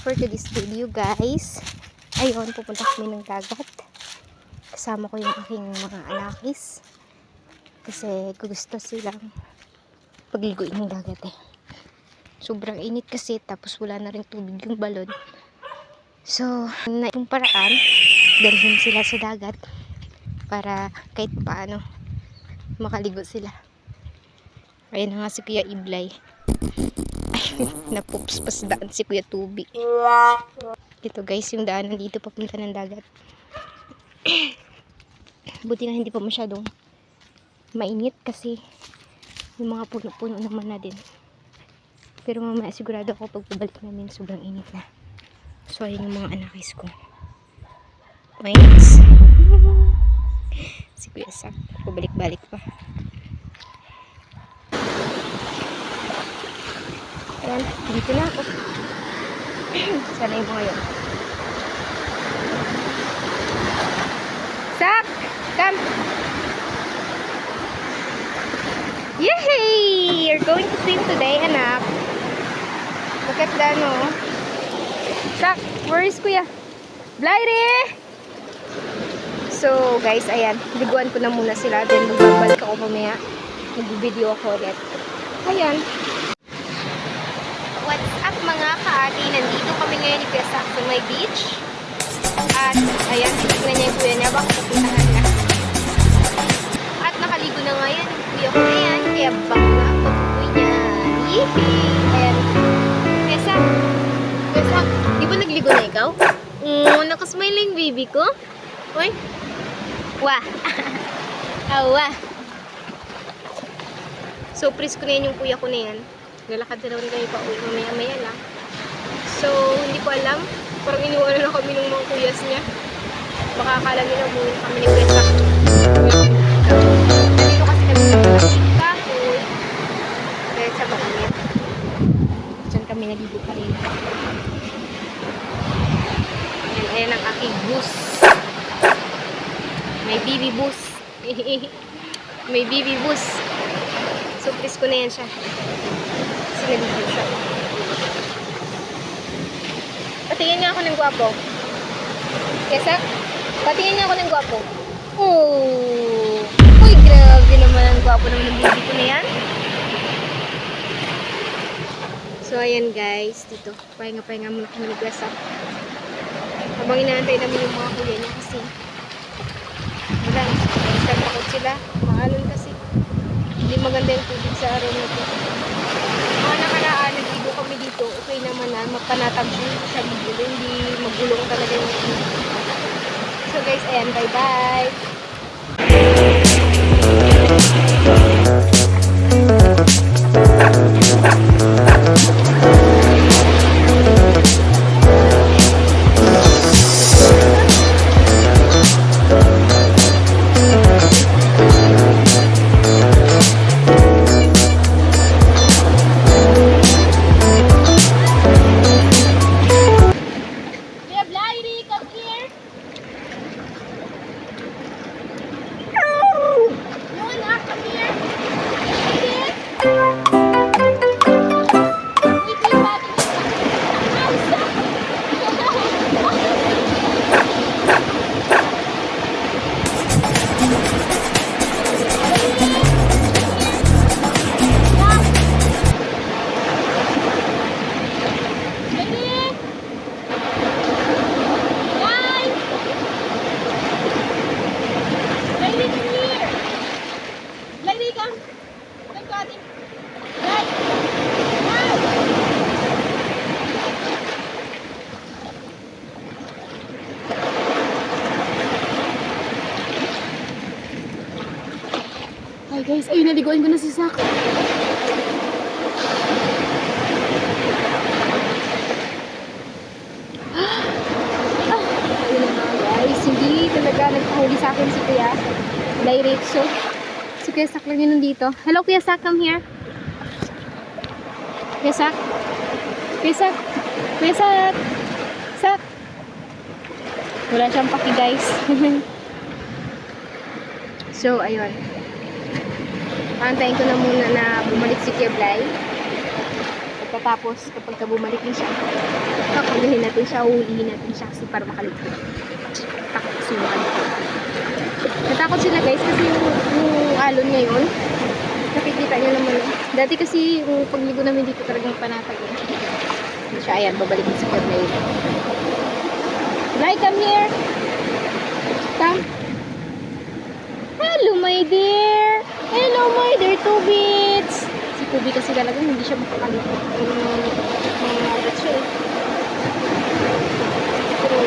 for today's video, guys. Ayun, pupunta kami ng dagat. Kasama ko yung aking mga anakis. Kasi gusto silang pagliguin ng dagat eh. Sobrang init kasi, tapos wala na rin tubig yung balon. So, na yung paraan, dalhin sila sa dagat para kahit paano makaligo sila. Ayun nga si Kuya Iblay. Napups pas daan si Kuya Tubi. Ito guys, yung daanan dito papunta ng dagat. Buti na hindi pa masyadong mainit kasi yung mga puno-puno naman na din. Pero mamaya sigurado ako pag pabalik namin sobrang init na. So ayun yung mga anakis ko. Nice. Si Kuya Sak, pabalik-balik pa. Ayan, dito na ako. Sana yung mga yun. Sak! Come! Yay! You're going to swim today, anak. Look at that, no? Sak, where is Kuya? Blyre! So, guys, ayan. Liguan ko na muna sila. Then, magbabalik ako mamaya. Mag-video ako ulit. Ayan. What's up mga kaagi? Nandito kami ngayon ni Kuya Sak sa may beach. At ayan, titignan niya yung kuya niya. Baka pupuntahan na. At nakaligo na ngayon yung kuya ko na yan. Kaya baka na ang pag-uwi niya. Yee! Ayan. Kuya Sak. Kuya Sak, di ba nagligo na ikaw? Nakasmile yung baby ko. Uy. Wah. Awa. So, pris ko na yan yung kuya ko na yan. Nalakad na naman kami pa uwi mamaya-maya lang. So, hindi ko alam. Parang iniwala na kami ng mga kuyas niya. Baka akala nila umuwi na kami ni Kuya Sak. Nandito kasi kami sa malaking kahoy. Dahil sa mainit. Diyan kami naligo pa rin. Ayan ang aking bus. May BB bus. May BB bus. So, please ko na yan siya. Naligo siya. Patingin nga ako ng gwapo. Kesa, patingin nga ako ng gwapo. Oh! Uy, grabe naman ang gwapo naman ng baby ko na yan. So, ayan guys. Dito, pahinga-pahinga muna kami ni Kesa. Habang inaantay namin yung mga kuya niya kasi wala na. Takot sila. Maalon kasi. Hindi maganda yung tubig sa araw na ito. Mga nakaraan, nag-ligo kami dito. Okay naman na, mapanatag siya magulo. Hindi magulong talaga yung So guys, ayan, bye-bye! Hi guys, ayun, naliguan ko na si Sak. Ayun na guys, hindi talaga nagpahuli sa akin si Kuya. Diretso. Si Kuya Sak lang yun nandito. Hello Kuya Sak, come here. Kuya Sak. Kuya Sak. Kuya Sak. Sak. Wala siyang paki guys. So, ayun. Antayin ko na muna na bumalik si Kuya Blay. Pagkatapos, kapag bumalik na siya, papagalhin natin siya, uhulihin natin siya kasi para makaligtas. Takot kasi makaligtas. Natakot sila guys kasi yung alon ngayon, nakikita nyo naman. Dati kasi yung pagligo namin dito talagang panatag. Hindi siya, ayan, babalik sa Cornell. Lai, come here! Come! Hello my dear! Hello my dear two bits! Si Kubi kasi talagang hindi siya makakalipot. Mga agad siya eh. Pero,